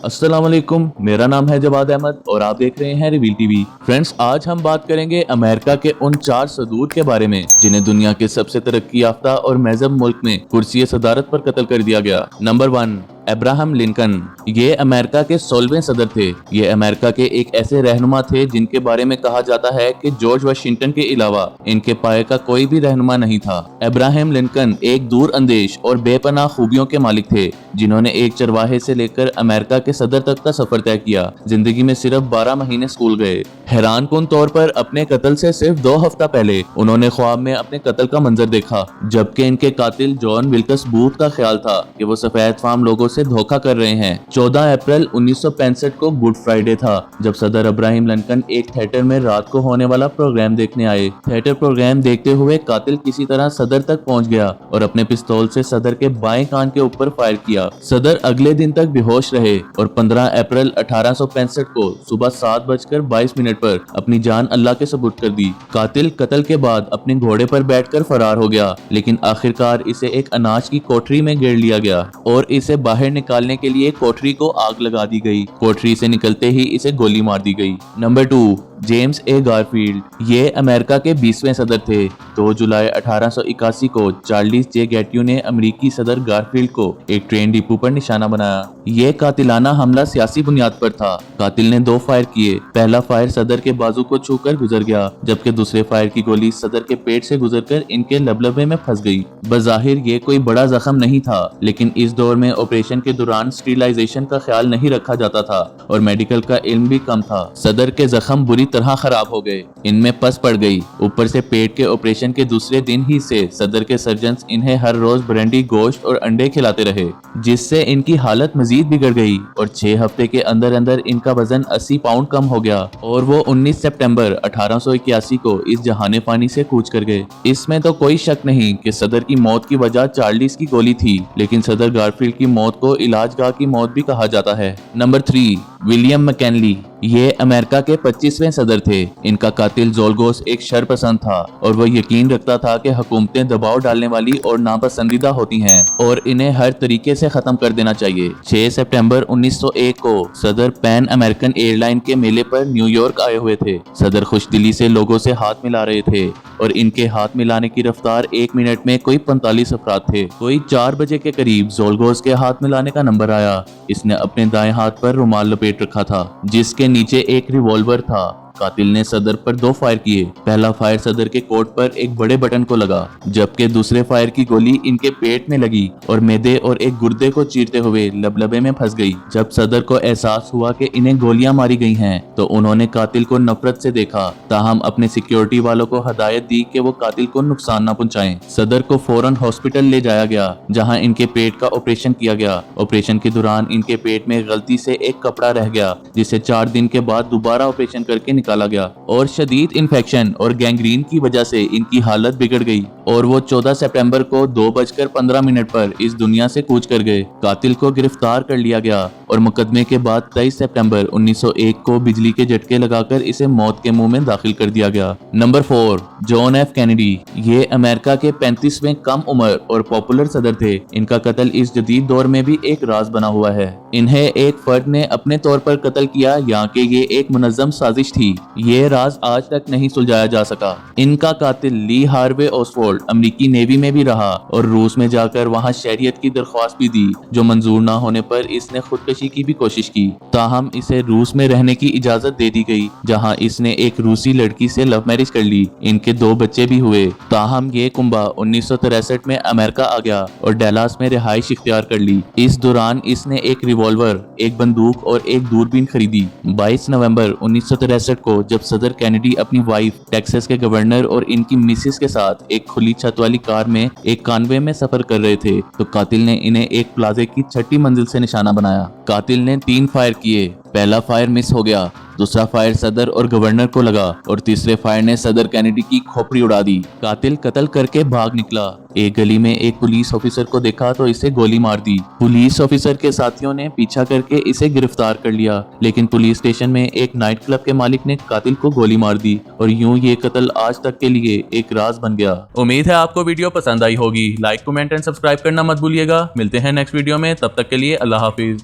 अस्सलाम वालेकुम, मेरा नाम है जवाद अहमद और आप देख रहे हैं रिवील टीवी। फ्रेंड्स, आज हम बात करेंगे अमेरिका के उन 4 सदूर के बारे में जिन्हें दुनिया के सबसे तरक्की याफ्ता और महजब मुल्क में कुर्सी सदारत पर कत्ल कर दिया गया। Number 1, Abraham Lincoln. ये अमेरिका के 16वें सदर थे। ये अमेरिका के एक ऐसे रहनुमा थे जिनके बारे में कहा जाता है कि जॉर्ज वाशिंगटन के अलावा इनके पाए का कोई भी रहनुमा नहीं था। अब्राहम लिंकन एक दूर अंदेश और बेपनाह खूबियों के मालिक थे जिन्होंने एक चरवाहे से लेकर अमेरिका के सदर तक का सफर तय किया। जिंदगी में सिर्फ 12 महीने स्कूल गए। हैरान कुन तौर पर अपने कत्ल से सिर्फ 2 हफ्ता पहले उन्होंने ख्वाब में अपने कत्ल का मंजर देखा, जबकि इनके कातिल जॉन विल्कस बूथ का ख्याल था कि वो सफेद फार्म लोगों से धोखा कर रहे हैं। 14 अप्रैल 1965 को गुड फ्राइडे था जब सदर अब्राहम लिंकन एक थिएटर में रात को होने वाला प्रोग्राम देखने आए। थिएटर प्रोग्राम देखते हुए कातिल किसी तरह सदर तक पहुंच गया और अपने पिस्तौल से सदर के बाएं कान के ऊपर फायर किया। सदर अगले दिन तक बेहोश रहे और 15 अप्रैल 1865 को सुबह 7:22 पर अपनी जान अल्लाह के सुपुर्द कर दी। कातिल कत्ल के बाद अपने घोड़े पर बैठकर फरार हो गया, लेकिन आखिरकार इसे एक अनाज की कोठरी में घेर लिया गया और इसे बाहर निकालने के लिए कोठरी को आग लगा दी गई। कोठरी से निकलते ही इसे गोली मार दी गई। नंबर 2, जेम्स ए गारफील्ड। ये अमेरिका के 20वें सदर थे। 2 जुलाई 1881 को चार्ल्स जे गैटियो ने अमेरिकी सदर गारफील्ड को एक ट्रेन डिपो पर निशाना बनाया। ये कातिलाना हमला सियासी बुनियाद पर था। कातिल ने 2 फायर किए। पहला फायर सदर के बाजू को छूकर गुजर गया, जबकि दूसरे फायर की गोली सदर के पेट से गुजरकर इनके लबलबे में फंस गई। बज़ाहिर ये कोई बड़ा जख्म नहीं था, लेकिन इस दौर में ऑपरेशन के दौरान स्टरीलाइजेशन का ख्याल नहीं रखा जाता था और मेडिकल का इल्म भी कम था। सदर के जख्म बुरी तरह खराब हो गए, इनमें पस पड़ गई। ऊपर से पेट के ऑपरेशन के दूसरे दिन ही से सदर के सर्जन्स इन्हें हर रोज ब्रांडी, गोश्त और अंडे खिलाते रहे, जिससे इनकी हालत मजीद बिगड़ गई और 6 हफ्ते के अंदर अंदर इनका वजन 80 पाउंड कम हो गया और वो 19 सितंबर 1881 को इस जहाने फानी से कूच कर गए। इसमें तो कोई शक नहीं कि सदर की मौत की वजह चार्ल्स की गोली थी, लेकिन सदर गारफील्ड की मौत को इलाजगाह की मौत भी कहा जाता है। Number 3, William McKinley. ये अमेरिका के 25वें सदर थे। इनका कातिल ज़ोलगोस एक शरपसंद था और वो यकीन रखता था कि हुकूमतें दबाव डालने वाली और नापसंदीदा होती हैं और इन्हें हर तरीके से खत्म कर देना चाहिए। 6 सितंबर 1901 को सदर पैन अमेरिकन एयरलाइन के मेले पर न्यूयॉर्क आए हुए थे। सदर खुशदिली से लोगों से हाथ मिला रहे थे और इनके हाथ मिलाने की रफ्तार 1 मिनट में कोई 45 अफराद थे। कोई 4 बजे के करीब ज़ोलगोस के हाथ मिलाने का नंबर आया। इसने अपने दाएं हाथ पर रुमाल लपेट रखा था जिसके नीचे एक रिवॉल्वर था। कातिल ने सदर पर 2 फायर किए। पहला फायर सदर के कोट पर एक बड़े बटन को लगा, जबकि दूसरे फायर की गोली इनके पेट में लगी और मैदे और एक गुर्दे को चीरते हुए लबलबे में फंस गई। जब सदर को एहसास हुआ कि इन्हें गोलियां मारी गई हैं, तो उन्होंने कातिल को नफरत से देखा, ताहम अपने सिक्योरिटी वालों को हदायत दी कि वो कातिल को नुकसान न पहुंचाएं। सदर को फौरन हॉस्पिटल ले जाया गया, जहां इनके पेट का ऑपरेशन किया गया। ऑपरेशन के दौरान इनके पेट में गलती से एक कपड़ा रह गया, जिसे 4 दिन के बाद दोबारा ऑपरेशन करके निकाला गया और शदीद इन्फेक्शन और गैंग्रीन की वजह से इनकी हालत बिगड़ गई और वो 14 सितंबर को 2:15 पर इस दुनिया से कूच कर गए। कातिल को गिरफ्तार कर लिया गया और मुकदमे के बाद 23 सितंबर 1901 को बिजली के झटके लगाकर इसे मौत के मुंह में दाखिल कर दिया गया। Number 4, John F Kennedy. ये अमेरिका के 35वें कम उम्र और पॉपुलर सदर थे। इनका कत्ल इस जदीद दौर में भी एक राज बना हुआ है। इन्हें एक फर्द ने अपने तौर पर कत्ल किया या कि ये एक मुनज़्ज़म साजिश थी, ये राज आज तक नहीं सुलझाया जा सका। इनका कातिल ली हार्वे ऑसवाल्ड अमेरिकी नेवी में भी रहा और रूस में जाकर वहां शहरियत की दरख्वास्त भी दी, जो मंजूर न होने पर इसने खुदकशी की भी कोशिश की। ताहम इसे रूस में रहने की इजाजत दे दी गई, जहां इसने एक रूसी लड़की से लव मैरिज कर ली। इनके 2 बच्चे भी हुए। ताहम ये कुंबा 1963 में अमेरिका आ गया और डैलास में रिहाइश इख्तियार कर ली। इस दौरान इसने एक रिवॉल्वर, एक बंदूक और एक दूरबीन खरीदी। 22 नवंबर 1963 को जब सदर कैनेडी अपनी वाइफ, टेक्सास के गवर्नर और इनकी मिसेस के साथ एक खुली छत वाली कार में एक कानवे में सफर कर रहे थे, तो कातिल ने इन्हें एक प्लाजे की 6ठी मंजिल से निशाना बनाया। कातिल ने 3 फायर किए। पहला फायर मिस हो गया, दूसरा फायर सदर और गवर्नर को लगा और तीसरे फायर ने सदर कैनेडी की खोपड़ी उड़ा दी। कातिल कत्ल करके भाग निकला। एक गली में एक पुलिस ऑफिसर को देखा तो इसे गोली मार दी। पुलिस ऑफिसर के साथियों ने पीछा करके इसे गिरफ्तार कर लिया, लेकिन पुलिस स्टेशन में एक नाइट क्लब के मालिक ने कातिल को गोली मार दी और यूं ये कत्ल आज तक के लिए एक राज बन गया। उम्मीद है आपको वीडियो पसंद आई होगी। लाइक, कमेंट एंड सब्सक्राइब करना मत भूलिएगा। मिलते हैं नेक्स्ट वीडियो में, तब तक के लिए अल्लाह हाफिज।